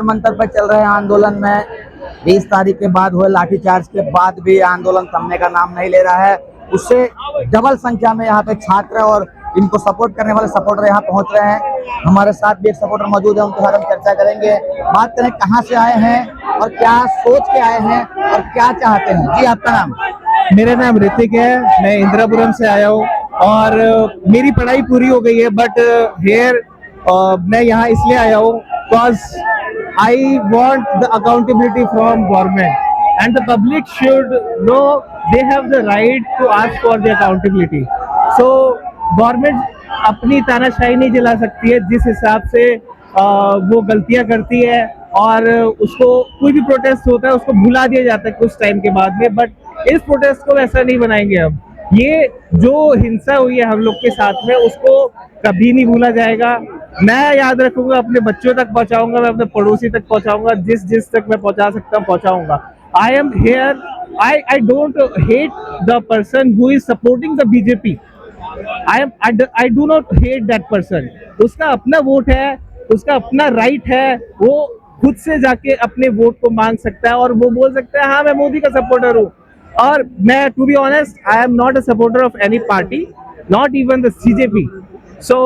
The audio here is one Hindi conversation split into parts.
मंतर पर चल रहे आंदोलन में 20 तारीख के बाद हुए लाठीचार्ज के बाद भी आंदोलन थमने का नाम नहीं ले रहा है। उससे डबल संख्या में यहाँ पे छात्र और इनको सपोर्ट करने वाले सपोर्टर यहाँ पहुंच रहे हैं। हमारे साथ भी एक सपोर्टर मौजूद है, उनके साथ हम चर्चा करेंगे। बात करें कहाँ से आए हैं और क्या सोच के आए हैं और क्या चाहते हैं। जी, आपका नाम? मेरा नाम ऋतिक है, मैं इंदिरापुरम से आया हूँ और मेरी पढ़ाई पूरी हो गई है, बट हियर मैं यहाँ इसलिए आया हूँ because I want the accountability from government and the public should know they have the right to ask for the accountability. So government अपनी तानाशाही नहीं चला सकती है जिस हिसाब से वो गलतियां करती है, और उसको कोई भी प्रोटेस्ट होता है उसको भुला दिया जाता है कुछ टाइम के बाद में। बट इस प्रोटेस्ट को वैसा नहीं बनाएंगे हम। ये जो हिंसा हुई है हम लोग के साथ में उसको कभी नहीं भूला जाएगा। मैं याद रखूंगा, अपने बच्चों तक पहुंचाऊंगा, मैं अपने पड़ोसी तक पहुंचाऊंगा, जिस तक मैं पहुंचा सकता हूं पहुंचाऊंगा। I am here, I don't hate the person who is supporting the BJP. I do not hate that person। उसका अपना वोट है, उसका अपना राइट है, वो खुद से जाके अपने वोट को मांग सकता है और वो बोल सकता है हाँ मैं मोदी का सपोर्टर हूँ। और मैं to be honest I am not a supporter of any party, not even the CJP। So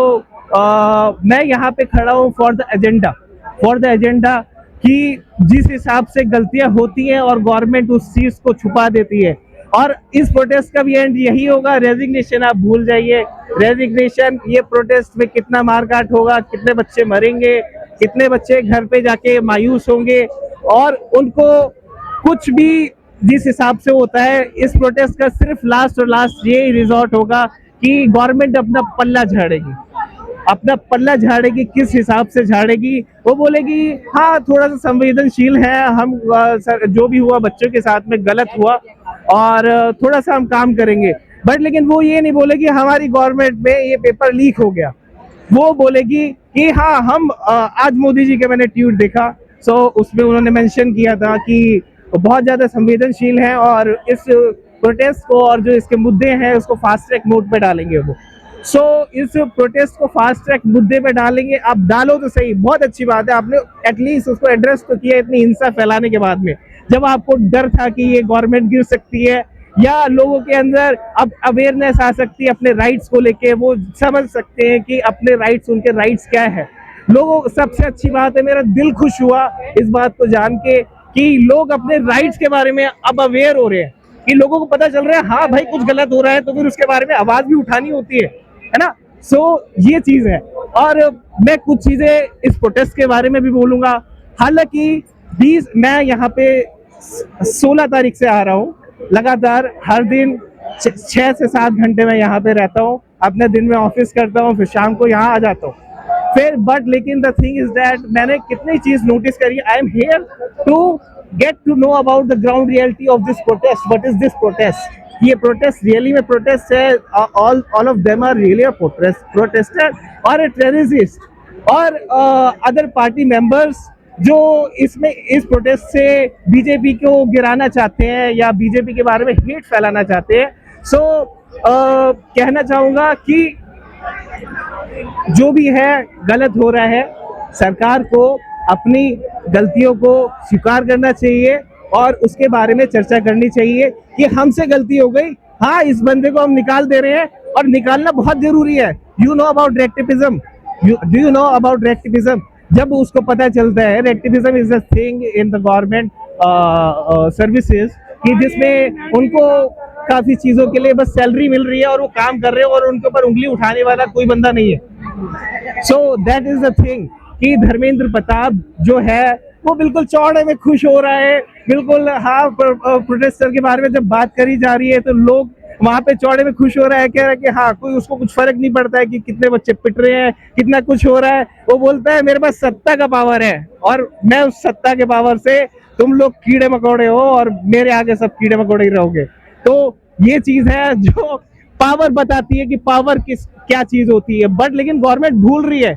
मैं यहाँ पे खड़ा हूँ फॉर द एजेंडा कि जिस हिसाब से गलतियां होती हैं और गवर्नमेंट उस चीज को छुपा देती है। और इस प्रोटेस्ट का भी एंड यही होगा, रेजिग्नेशन आप भूल जाइए। रेजिग्नेशन, ये प्रोटेस्ट में कितना मारकाट होगा, कितने बच्चे मरेंगे, कितने बच्चे घर पे जाके मायूस होंगे, और उनको कुछ भी जिस हिसाब से होता है इस प्रोटेस्ट का सिर्फ लास्ट और लास्ट ये रिजॉर्ट होगा कि गवर्नमेंट अपना पल्ला झाड़ेगी। किस हिसाब से झाड़ेगी? वो बोलेगी हाँ थोड़ा सा संवेदनशील है हम, जो भी हुआ बच्चों के साथ में गलत हुआ और थोड़ा सा हम काम करेंगे। बट लेकिन वो ये नहीं बोलेगी हमारी गवर्नमेंट में ये पेपर लीक हो गया। वो बोलेगी कि हाँ हम आज मोदी जी के मैंने ट्वीट देखा, सो उसमें उन्होंने मेंशन किया था कि बहुत ज्यादा संवेदनशील है और इस प्रोटेस्ट को और जो इसके मुद्दे हैं उसको फास्ट ट्रैक मोड पे डालेंगे वो। सो इस प्रोटेस्ट को फास्ट ट्रैक मुद्दे पे डालेंगे। आप डालो तो सही, बहुत अच्छी बात है, आपने एटलीस्ट उसको एड्रेस तो किया इतनी हिंसा फैलाने के बाद में। जब आपको डर था कि ये गवर्नमेंट गिर सकती है या लोगों के अंदर अब अवेयरनेस आ सकती है अपने राइट्स को लेके, वो समझ सकते हैं कि अपने राइट्स, उनके राइट्स क्या है। लोगों, सबसे अच्छी बात है, मेरा दिल खुश हुआ इस बात को जान के कि लोग अपने राइट्स के बारे में अब अवेयर हो रहे हैं, कि लोगों को पता चल रहा है हाँ भाई कुछ गलत हो रहा है तो फिर उसके बारे में आवाज भी उठानी होती है ना। सो ये चीज है। और मैं कुछ चीजें इस प्रोटेस्ट के बारे में भी बोलूंगा। हालांकि मैं यहाँ पे 16 तारीख से आ रहा हूँ, लगातार हर दिन 6 से 7 घंटे में यहाँ पे रहता हूँ, अपने दिन में ऑफिस करता हूँ, फिर शाम को यहाँ आ जाता हूँ फिर। बट लेकिन द थिंग इज दैट मैंने कितनी चीज नोटिस करी। I am here to get to know about the ground reality of this protest. What is this protest? ये प्रोटेस्ट रियली में प्रोटेस्ट है? All of them are really a protester और अ टेररिस्ट और अदर पार्टी मेंबर्स जो इसमें इस प्रोटेस्ट से बीजेपी को गिराना चाहते हैं या बीजेपी के बारे में हेट फैलाना चाहते हैं। सो कहना चाहूंगा कि जो भी है गलत हो रहा है, सरकार को अपनी गलतियों को स्वीकार करना चाहिए और उसके बारे में चर्चा करनी चाहिए कि हमसे गलती हो गई, हाँ इस बंदे को हम निकाल दे रहे हैं और निकालना बहुत जरूरी है। You know about reactivism? Do you know about reactivism? जब उसको पता चलता है reactivism is a thing in the government services, कि जिसमें उनको काफी चीजों के लिए बस सैलरी मिल रही है और वो काम कर रहे हैं और उनके ऊपर उंगली उठाने वाला कोई बंदा नहीं है। So that is the thing कि धर्मेंद्र प्रताप जो है वो बिल्कुल चौड़े में खुश हो रहा है, बिल्कुल हाँ प्रोटेस्टर के बारे में जब बात करी जा रही है तो लोग वहां पे चौड़े में खुश हो रहा है, कह रहा है कि हाँ कोई उसको कुछ फर्क नहीं पड़ता है कि कितने बच्चे पिट रहे हैं, कितना कुछ हो रहा है। वो बोलता है मेरे पास सत्ता का पावर है और मैं उस सत्ता के पावर से, तुम लोग कीड़े मकोड़े हो और मेरे आगे सब कीड़े मकोड़े ही रहोगे। तो ये चीज है जो पावर बताती है कि पावर क्या चीज होती है। बट लेकिन गवर्नमेंट भूल रही है,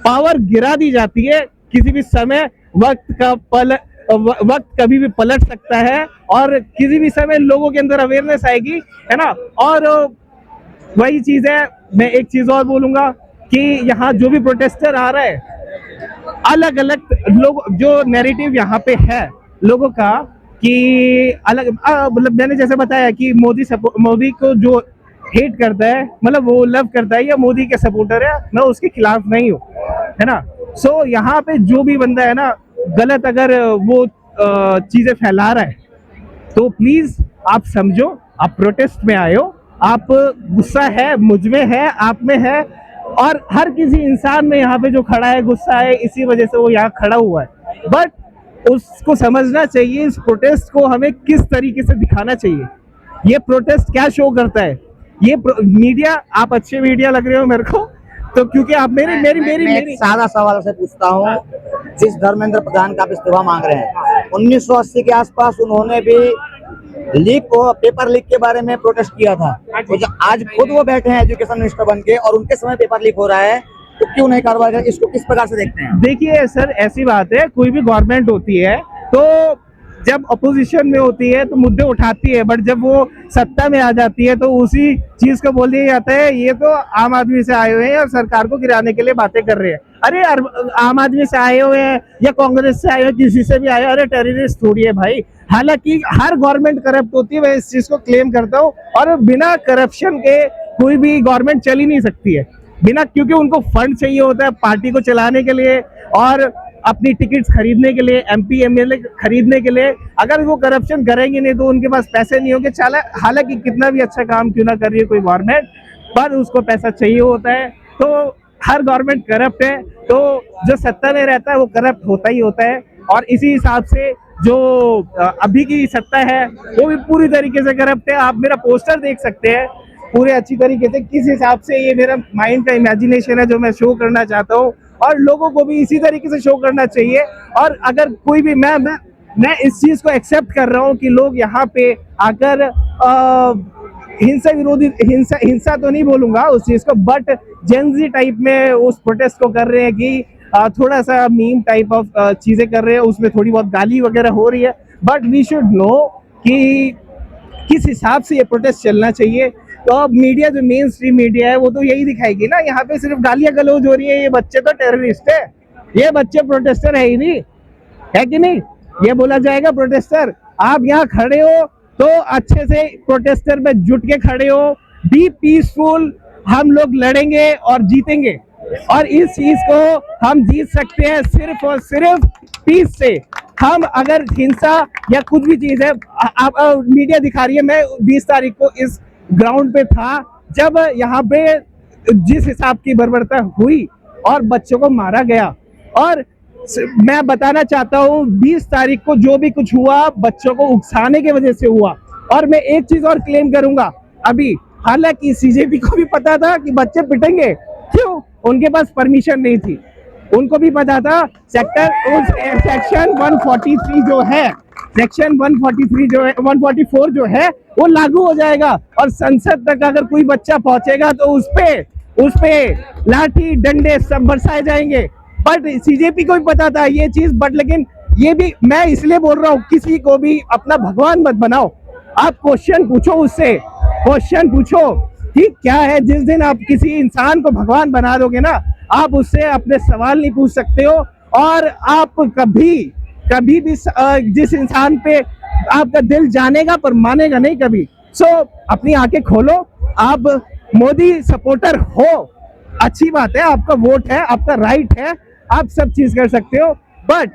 पावर गिरा दी जाती है किसी भी समय, वक्त कभी भी पलट सकता है और किसी भी समय लोगों के अंदर अवेयरनेस आएगी, है ना। और वही चीज है। मैं एक चीज और बोलूंगा कि यहाँ जो भी प्रोटेस्टर आ रहा है, अलग अलग लोग जो नैरेटिव यहाँ पे है लोगों का कि अलग मतलब मैंने जैसे बताया कि मोदी को जो हेट करता है मतलब वो लव करता है या मोदी के सपोर्टर है, मैं उसके खिलाफ नहीं हूँ, है ना। सो यहाँ पे जो भी बंदा है ना गलत अगर वो चीजें फैला रहा है तो प्लीज आप समझो, आप प्रोटेस्ट में आए हो, आप गुस्सा है मुझ में है, आप में है, और हर किसी इंसान में यहाँ पे जो खड़ा है गुस्सा है, इसी वजह से वो यहाँ खड़ा हुआ है। बट उसको समझना चाहिए इस प्रोटेस्ट को हमें किस तरीके से दिखाना चाहिए, ये प्रोटेस्ट क्या शो करता है। ये मीडिया, आप अच्छे मीडिया लग रहे हो मेरे को, तो क्योंकि आप मैं एक सादा सवाल से पूछता हूँ, जिस धर्मेंद्र प्रधान का आप इस्तीफा मांग रहे हैं, 1980 के आसपास उन्होंने भी पेपर लीक के बारे में प्रोटेस्ट किया था, तो आज खुद वो बैठे हैं एजुकेशन मिनिस्टर बन के और उनके समय पेपर लीक हो रहा है, तो क्यों नहीं कार्रवाई कर, इसको किस प्रकार से देखते हैं? देखिए सर, ऐसी बात है, कोई भी गवर्नमेंट होती है तो जब अपोजिशन में होती है तो मुद्दे उठाती है, बट जब वो सत्ता में आ जाती है तो उसी चीज को बोल दिया जाता है ये तो आम आदमी से आए हुए हैं और सरकार को गिराने के लिए बातें कर रहे हैं। अरे आम आदमी से आए हुए हैं या कांग्रेस से आए हुए, किसी से भी आए, अरे टेररिस्ट थोड़ी है भाई। हालांकि हर गवर्नमेंट करप्ट होती है, मैं इस चीज को क्लेम करता हूँ, और बिना करप्शन के कोई भी गवर्नमेंट चल ही नहीं सकती है, बिना, क्योंकि उनको फंड चाहिए होता है पार्टी को चलाने के लिए और अपनी टिकट्स खरीदने के लिए, एमपी एमएलए खरीदने के लिए। अगर वो करप्शन करेंगे नहीं तो उनके पास पैसे नहीं होंगे। हालांकि कितना भी अच्छा काम क्यों ना कर रही है कोई गवर्नमेंट, पर उसको पैसा चाहिए होता है, तो हर गवर्नमेंट करप्ट है, तो जो सत्ता में रहता है वो करप्ट होता ही होता है। और इसी हिसाब से जो अभी की सत्ता है वो भी पूरी तरीके से करप्ट है। आप मेरा पोस्टर देख सकते हैं पूरे अच्छी तरीके से, किस हिसाब से, ये मेरा माइंड का इमेजिनेशन है जो मैं शो करना चाहता हूँ, और लोगों को भी इसी तरीके से शो करना चाहिए। और अगर कोई भी, मैं इस चीज को एक्सेप्ट कर रहा हूँ कि लोग यहाँ पे आकर हिंसा विरोधी, हिंसा तो नहीं बोलूंगा उस चीज को, बट जेनजी टाइप में उस प्रोटेस्ट को कर रहे हैं कि थोड़ा सा मीम टाइप ऑफ चीजें कर रहे हैं, उसमें थोड़ी बहुत गाली वगैरह हो रही है। बट वी शुड नो कि किस हिसाब से ये प्रोटेस्ट चलना चाहिए। तो अब मीडिया, जो मेन स्ट्रीम मीडिया है, वो तो यही दिखाएगी ना, यहाँ पे सिर्फ गालियां गलौज हो रही है, ये बच्चे तो टेररिस्ट है, ये बच्चे प्रोटेस्टर है ही नहीं, है कि नहीं। ये बोला जाएगा प्रोटेस्टर, आप यहाँ खड़े हो तो अच्छे से प्रोटेस्टर में जुट के खड़े हो, बी पीसफुल, हम लोग लड़ेंगे और जीतेंगे, और इस चीज को हम जीत सकते हैं सिर्फ और सिर्फ पीस से। हम अगर हिंसा या कुछ भी चीज है, आप मीडिया दिखा रही है, मैं 20 तारीख को इस ग्राउंड पे था जब यहाँ पे जिस हिसाब की बर्बरता हुई और बच्चों को मारा गया, और मैं बताना चाहता हूँ 20 तारीख को जो भी कुछ हुआ बच्चों को उकसाने की वजह से हुआ। और मैं एक चीज और क्लेम करूंगा, अभी हालांकि सीजेपी को भी पता था कि बच्चे पिटेंगे, क्यों, उनके पास परमिशन नहीं थी, उनको भी पता था सेक्शन 143 जो है, सेक्शन 143 जो है, 144 जो है वो लागू हो जाएगा, और संसद तक अगर कोई बच्चा पहुंचेगा तो उस पे लाठी डंडे सब बरसाए जाएंगे। बट सीजेपी को भी पता था ये चीज, बट लेकिन ये भी मैं इसलिए बोल रहा हूँ, किसी को भी अपना भगवान मत बनाओ, आप क्वेश्चन पूछो उससे, क्वेश्चन पूछो कि क्या है। जिस दिन आप किसी इंसान को भगवान बना दोगे ना, आप उससे अपने सवाल नहीं पूछ सकते हो, और आप कभी भी जिस इंसान पे आपका दिल जानेगा पर मानेगा नहीं कभी। सो अपनी आंखें खोलो, आप मोदी सपोर्टर हो, अच्छी बात है, आपका वोट है, आपका राइट है, आप सब चीज कर सकते हो, बट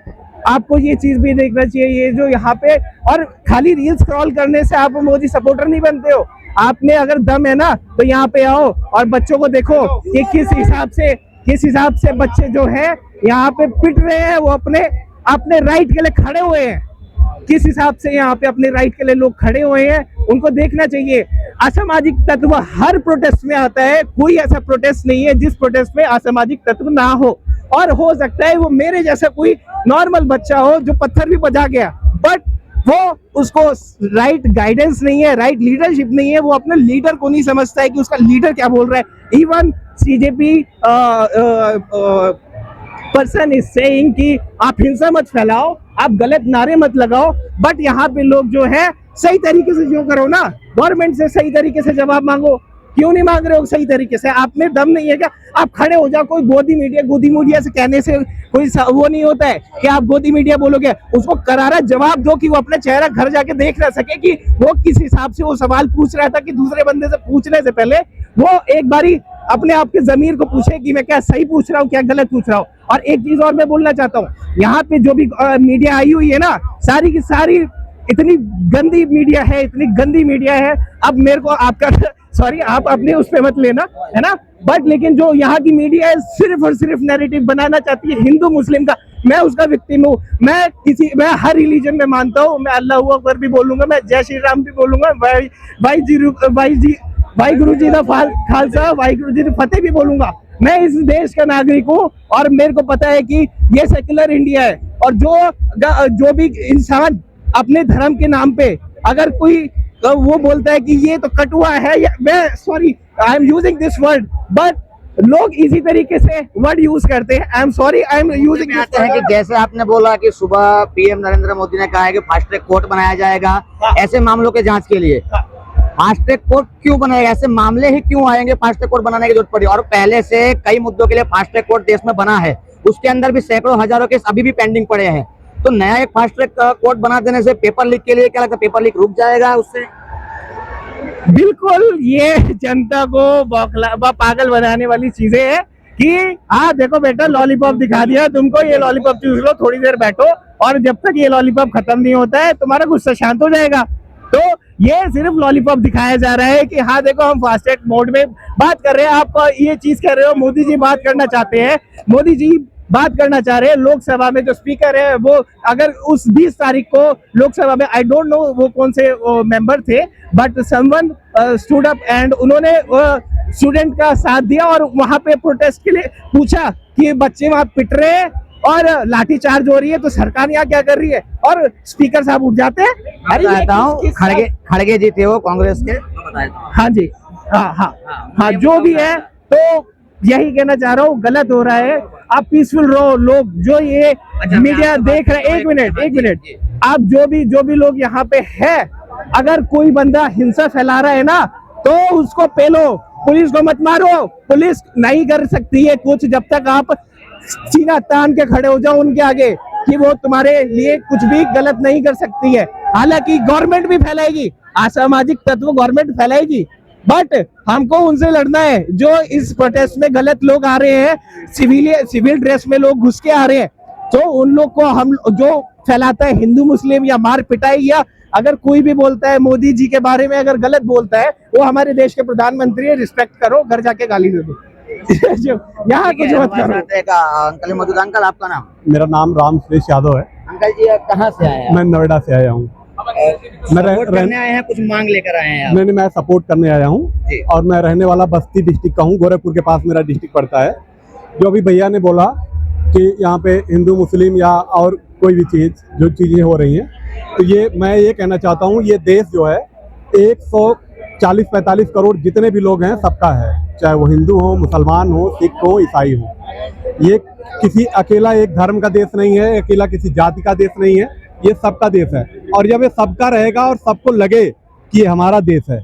आपको ये चीज भी देखना चाहिए, ये जो यहाँ पे, और खाली रील स्क्रॉल करने से आप मोदी सपोर्टर नहीं बनते हो। आपने अगर दम है ना तो यहाँ पे आओ और बच्चों को देखो कि किस हिसाब से बच्चे जो है यहाँ पे पिट रहे हैं, वो अपने राइट के लिए खड़े हुए हैं, किस हिसाब से यहाँ पे अपने राइट के लिए लोग खड़े हुए हैं, उनको देखना चाहिए। असामाजिक तत्व हर प्रोटेस्ट में आता है, कोई ऐसा प्रोटेस्ट नहीं है जिस प्रोटेस्ट में असामाजिक तत्व ना हो, और हो सकता है वो मेरे जैसा कोई नॉर्मल बच्चा हो जो पत्थर भी बजा गया, बट वो उसको राइट गाइडेंस नहीं है, राइट लीडरशिप नहीं है, वो अपने लीडर को नहीं समझता है कि उसका लीडर क्या बोल रहा है। Even CJP person is saying कि आप हिंसा मत फैलाओ, आप गलत नारे मत लगाओ, बट यहाँ पे लोग जो है सही तरीके से जो करो ना, गवर्नमेंट से सही तरीके से जवाब मांगो। क्यों नहीं मांग रहे हो सही तरीके से? आप में दम नहीं है क्या? आप खड़े हो जाओ, कोई गोदी मीडिया से कहने से वो नहीं होता है कि आप गोदी मीडिया बोलोगे, उसको करारा जवाब दो कि वो अपना चेहरा घर जाके देख ना सके कि वो किस हिसाब से वो सवाल पूछ रहा था, कि दूसरे बंदे से पूछने से पहले वो एक बारी अपने आप के जमीर को पूछे कि मैं क्या सही पूछ रहा हूँ, क्या गलत पूछ रहा हूँ। और एक चीज और मैं बोलना चाहता हूँ, यहाँ पे जो भी मीडिया आई हुई है ना, सारी की सारी इतनी गंदी मीडिया है, इतनी गंदी मीडिया है। अब मेरे को आपका सॉरी, आप अपने उस पे मत लेना, है ना, बट लेकिन जो यहाँ की मीडिया है सिर्फ और सिर्फ नैरेटिव बनाना चाहती है हिंदू मुस्लिम का। मैं उसका विक्टिम हूँ। मैं हर रिलीजन में मानता हूँ। मैं अल्लाह अकबर भी बोलूंगा, मैं जय श्री राम भी बोलूंगा, वाहिगुरु जी दा खालसा, वाहिगुरु जी दी फतेह भी बोलूंगा। मैं इस देश का नागरिक हूँ और मेरे को पता है कि ये सेक्युलर इंडिया है, और जो भी इंसान अपने धर्म के नाम पे अगर कोई वो बोलता है कि ये तो कटुआ है, या मैं sorry I am using this word, but लोग इसी तरीके से वर्ड यूज करते हैं। I am sorry, I am using this है कि जैसे आपने बोला कि सुबह पीएम नरेंद्र मोदी ने कहा है कि फास्ट ट्रैक कोर्ट बनाया जाएगा ऐसे मामलों के जांच के लिए। फास्ट ट्रैक कोर्ट क्यों बनाएगा? ऐसे मामले ही क्यों आएंगे फास्ट ट्रैक कोर्ट बनाने की जरूरत पड़ी? और पहले से कई मुद्दों के लिए फास्ट ट्रैक कोर्ट देश में बना है, उसके अंदर भी सैकड़ों हजारों केस अभी भी पेंडिंग पड़े हैं। तो नया एक फास्ट ट्रैक कोर्ट बना देने से पेपर लीक के लिए क्या लगता है, पेपर लीक रुक जाएगा उससे? बिल्कुल, ये जनता को पागल बनाने वाली चीजें हैं कि हाँ देखो बेटा, लॉलीपॉप दिखा दिया तुमको, ये लॉलीपॉप चूस लो, थोड़ी देर बैठो, और जब तक ये लॉलीपॉप खत्म नहीं होता है तुम्हारा गुस्सा शांत हो जाएगा। तो ये सिर्फ लॉलीपॉप दिखाया जा रहा है कि हाँ देखो हम फास्ट ट्रैक मोड में बात कर रहे हैं। आप ये चीज कह रहे हो, मोदी जी बात करना चाहते हैं, मोदी जी बात करना चाह रहे हैं। लोकसभा में जो स्पीकर है वो अगर उस 20 तारीख को लोकसभा में, आई डोंट नो वो कौन से मेंबर थे, but someone stood up and उन्होंने स्टूडेंट का साथ दिया और वहां पे प्रोटेस्ट के लिए पूछा कि बच्चे वहां पिट रहे हैं और लाठीचार्ज हो रही है, तो सरकार यहाँ क्या कर रही है? और स्पीकर साहब उठ जाते हैं। खड़गे जी थे वो कांग्रेस के। हाँ जी, हाँ जो भी है, तो यही कहना चाह रहा हूँ, गलत हो रहा है। आप पीसफुल रहो। लोग जो ये मीडिया देख रहे हैं, एक मिनट, आप जो भी लोग यहाँ पे है, अगर कोई बंदा हिंसा फैला रहा है ना, तो उसको पेलो, पुलिस को मत मारो। पुलिस नहीं कर सकती है कुछ जब तक आप सीना तान के खड़े हो जाओ उनके आगे कि वो तुम्हारे लिए कुछ भी गलत नहीं कर सकती है। हालांकि गवर्नमेंट भी फैलाएगी, असामाजिक तत्व गवर्नमेंट फैलाएगी, बट हमको उनसे लड़ना है जो इस प्रोटेस्ट में गलत लोग आ रहे हैं, सिविल ड्रेस में लोग घुस के आ रहे हैं। तो उन लोग को हम जो फैलाता है हिंदू मुस्लिम या मार पिटाई, या अगर कोई भी बोलता है मोदी जी के बारे में अगर गलत बोलता है, वो हमारे देश के प्रधानमंत्री है, रिस्पेक्ट करो, घर जाके गाली दे दो। यहाँ कुछ मत करो। अंकल मौजूद। अंकल आपका नाम? मेरा नाम राम सुरेश यादव है। अंकल जी आप कहाँ से आए हैं? मैं नोएडा से आया हूँ। सपोर्ट करने आए हैं, कुछ मांग लेकर आए हैं? नहीं, मैं सपोर्ट करने आया हूँ और मैं रहने वाला बस्ती डिस्ट्रिक्ट का हूँ, गोरखपुर के पास मेरा डिस्ट्रिक्ट पड़ता है। जो अभी भैया ने बोला कि यहाँ पे हिंदू मुस्लिम या और कोई भी जो चीज़ें हो रही हैं, तो ये मैं ये कहना चाहता हूँ, ये देश जो है 140-45 करोड़ जितने भी लोग हैं सबका है, चाहे वो हिंदू हो, मुसलमान हो, सिख हो, ईसाई हो। ये किसी अकेला एक धर्म का देश नहीं है, अकेला किसी जाति का देश नहीं है, ये सबका देश है। और जब ये सबका रहेगा और सबको लगे कि ये हमारा देश है,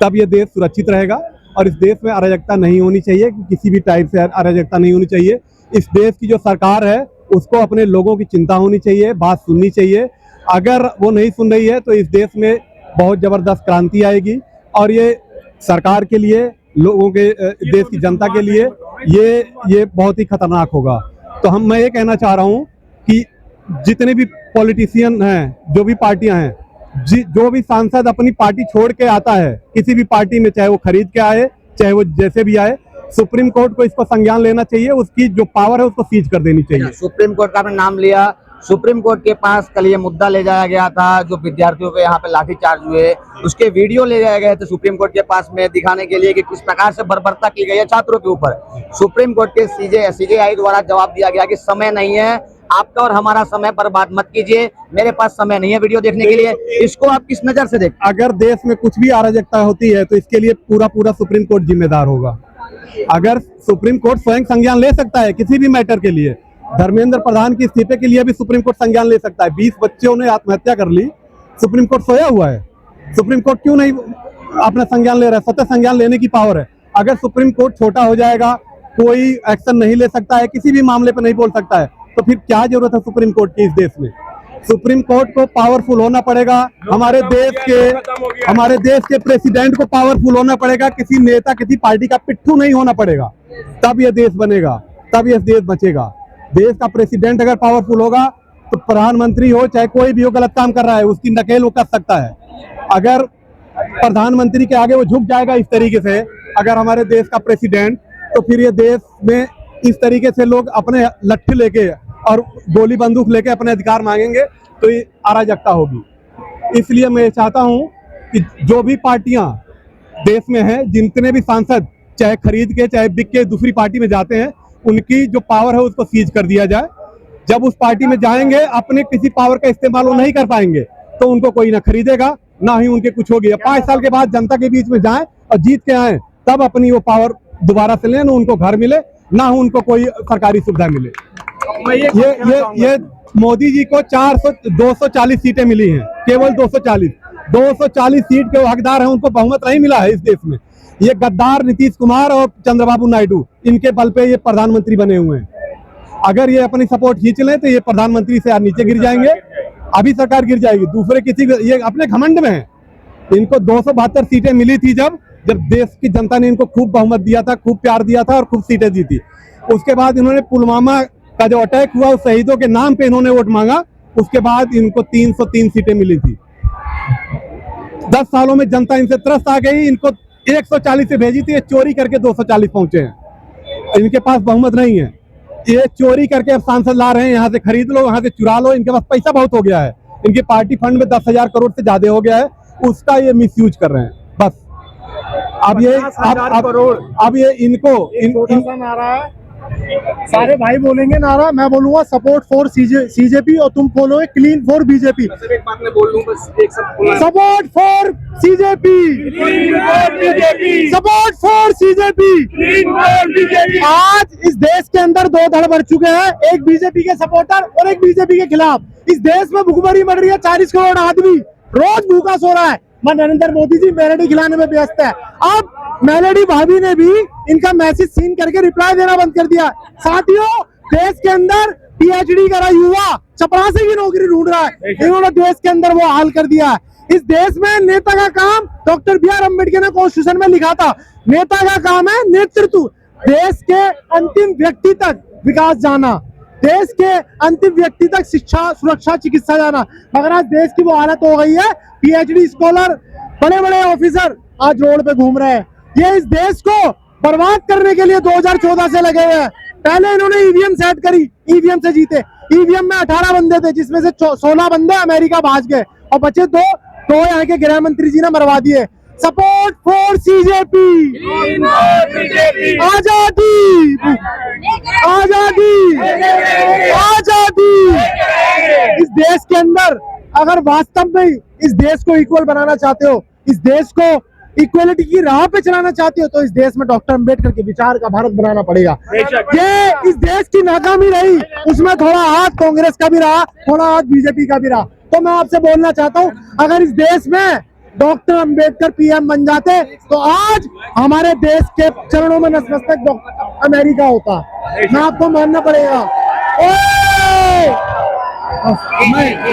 तब ये देश सुरक्षित रहेगा। और इस देश में अराजकता नहीं होनी चाहिए, किसी भी टाइप से अराजकता नहीं होनी चाहिए। इस देश की जो सरकार है उसको अपने लोगों की चिंता होनी चाहिए, बात सुननी चाहिए। अगर वो नहीं सुन रही है तो इस देश में बहुत ज़बरदस्त क्रांति आएगी, और ये सरकार के लिए, लोगों के, देश की जनता के लिए ये बहुत ही खतरनाक होगा। तो मैं ये कहना चाह रहा हूँ कि जितने भी पॉलिटिशियन हैं, जो भी पार्टियां हैं, जो भी सांसद अपनी पार्टी छोड़ के आता है किसी भी पार्टी में, चाहे वो खरीद के आए, चाहे वो जैसे भी आए, सुप्रीम कोर्ट को इसको संज्ञान लेना चाहिए, उसकी जो पावर है उसको सीज कर देनी चाहिए। सुप्रीम कोर्ट का आपने नाम लिया, सुप्रीम कोर्ट के पास कल ये मुद्दा ले जाया गया था, जो विद्यार्थियों के यहाँ पे लाठीचार्ज हुए, उसके वीडियो ले जाए गए थे सुप्रीम कोर्ट के पास में दिखाने के लिए कि किस प्रकार से बर्बरता की गई है छात्रों के ऊपर। सुप्रीम कोर्ट के सीजेआई द्वारा जवाब दिया गया कि समय नहीं है आपका और हमारा, समय बर्बाद मत कीजिए, मेरे पास समय नहीं है वीडियो देखने के लिए। इसको आप किस नजर से देखते? अगर देश में कुछ भी अराजकता होती है तो इसके लिए पूरा सुप्रीम कोर्ट जिम्मेदार होगा। अगर सुप्रीम कोर्ट स्वयं संज्ञान ले सकता है किसी भी मैटर के लिए, धर्मेंद्र प्रधान की इस्तीफे के लिए भी सुप्रीम कोर्ट संज्ञान ले सकता है। 20 बच्चों ने आत्महत्या कर ली, सुप्रीम कोर्ट सोया हुआ है, सुप्रीम कोर्ट क्यों नहीं अपना संज्ञान ले रहा है? स्वतः संज्ञान लेने की पावर है। अगर सुप्रीम कोर्ट छोटा हो जाएगा कोई एक्शन नहीं ले सकता है, किसी भी मामले पर नहीं बोल सकता है, तो फिर क्या जरूरत है सुप्रीम कोर्ट की इस देश में? सुप्रीम कोर्ट को पावरफुल होना पड़ेगा, हमारे देश के प्रेसिडेंट को पावरफुल होना पड़ेगा, किसी नेता किसी पार्टी का पिट्ठू नहीं होना पड़ेगा, तब ये देश बनेगा, तब ये देश बचेगा। देश का प्रेसिडेंट अगर पावरफुल होगा तो प्रधानमंत्री हो चाहे कोई भी हो गलत काम कर रहा है उसकी नकेल वो कर सकता है। अगर प्रधानमंत्री के आगे वो झुक जाएगा इस तरीके से अगर हमारे देश का प्रेसिडेंट, तो फिर ये देश में इस तरीके से लोग अपने लट्ठी लेके और गोली बंदूक लेके अपने अधिकार मांगेंगे तो ये अराजकता होगी। इसलिए मैं चाहता हूं कि जो भी पार्टियां देश में हैं, जितने भी सांसद चाहे खरीद के चाहे बिक के दूसरी पार्टी में जाते हैं, उनकी जो पावर है उसको सीज कर दिया जाए। जब उस पार्टी में जाएंगे अपने किसी पावर का इस्तेमाल वो नहीं कर पाएंगे तो उनको कोई ना खरीदेगा ना ही उनके कुछ होगी। 5 साल के बाद जनता के बीच में जाएं और जीत के आए, तब अपनी वो पावर दोबारा से लें, ना उनको घर मिले ना उनको कोई सरकारी सुविधा मिले। ये मोदी जी को 240 सीटें मिली हैं, केवल 240 सीट के वो हकदार हैं, उनको बहुमत नहीं मिला है इस देश में। ये गद्दार नीतीश कुमार और चंद्रबाबू नायडू, इनके बल पे ये प्रधानमंत्री बने हुए हैं। अगर ये अपनी सपोर्ट खींच लें तो ये प्रधानमंत्री से नीचे गिर जाएंगे, अभी सरकार गिर जाएगी। दूसरे किसी, ये अपने घमंड में है। इनको 272 सीटें मिली थी जब देश की जनता ने इनको खूब बहुमत दिया था, खूब प्यार दिया था और खूब सीटें दी थी। उसके बाद इन्होंने पुलवामा का जो अटैक हुआ उस शहीदों के नाम पे इन्होंने वोट मांगा, उसके बाद इनको 303 सीटें मिली थी। 10 सालों में जनता इनसे त्रस्त आ गई, इनको 140 से भेजी थी, ये चोरी करके 240 पहुंचे हैं। इनके पास बहुमत नहीं है, ये चोरी करके अब सांसद ला रहे हैं, यहाँ से खरीद लो वहां से चुरा लो, इनके पास पैसा बहुत हो गया है। इनके पार्टी फंड में 10,000 करोड़ से ज्यादा हो गया है, उसका ये मिसयूज कर रहे हैं बस। अब ये अब ये इनको नारा है, सारे भाई बोलेंगे नारा, मैं बोलूंगा सपोर्ट फॉर सीजेपी और तुम बोलोगे क्लीन फॉर बीजेपी। एक बात मैं बोल लूं बस, एक सब support for CJP, support for CJP. आज इस देश के अंदर 2 धड़ बढ़ चुके हैं, एक बीजेपी के सपोर्टर और एक बीजेपी के खिलाफ। इस देश में भूखमरी मर रही है, 40 करोड़ आदमी रोज भूखा सो रहा है, नरेंद्र मोदी जी मेलेडी खिलाने में व्यस्त है। अब मेलेडी भाभी ने भी इनका मैसेज सीन करके रिप्लाई देना बंद कर दिया। साथियों, देश के अंदर पीएचडी करा युवा चपरासी की नौकरी ढूंढ रहा है, इन्होंने देश के अंदर वो हाल कर दिया है। इस देश में नेता का काम, डॉक्टर बी आर अम्बेडकर ने कॉन्स्टिट्यूशन में लिखा था, नेता का काम है नेतृत्व, देश के अंतिम व्यक्ति तक विकास जाना, देश के अंतिम व्यक्ति तक शिक्षा, सुरक्षा, चिकित्सा जाना। मगर आज देश की वो हालत हो गई है, पीएचडी स्कॉलर, बड़े बड़े ऑफिसर आज रोड पे घूम रहे हैं। ये इस देश को बर्बाद करने के लिए 2014 से लगे हुए हैं। पहले इन्होंने ईवीएम सेट करी, ईवीएम से जीते। ईवीएम में 18 बंदे थे, जिसमें से 16 बंदे अमेरिका भाग गए और बचे दो यहाँ के गृह मंत्री जी ने मरवा दिए। सपोर्ट फॉर सीजेपी, आजादी, आजादी, आजादी। इस देश के अंदर अगर वास्तव में इस देश को इक्वल बनाना चाहते हो, इस देश को इक्वलिटी की राह पे चलाना चाहते हो, तो इस देश में डॉक्टर अंबेडकर के विचार का भारत बनाना पड़ेगा। ये इस देश की नाकामी रही, उसमें थोड़ा हाथ कांग्रेस का भी रहा, थोड़ा हाथ बीजेपी का भी रहा। तो मैं आपसे बोलना चाहता हूँ, अगर इस देश में डॉक्टर अंबेडकर पीएम बन जाते तो आज हमारे देश के चरणों में नतमस्तक अमेरिका होता। मैं आपको मानना पड़ेगा।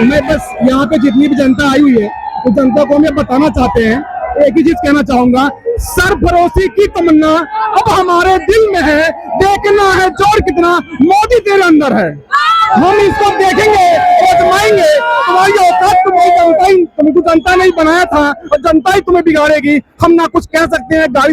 मैं बस यहाँ पे जितनी भी जनता आई हुई है उस जनता को मैं बताना चाहते हैं, एक ही चीज कहना चाहूंगा, सरफरोशी की तमन्ना अब हमारे दिल में है, देखना है जोर कितना मोदी तेरे अंदर है। हम इसको देखेंगे, आजमाएंगे, तुम्हारी औकात तुमको जनता नहीं बनाया था और जनता ही तुम्हें बिगाड़ेगी। हम ना कुछ कह सकते हैं, गाड़ी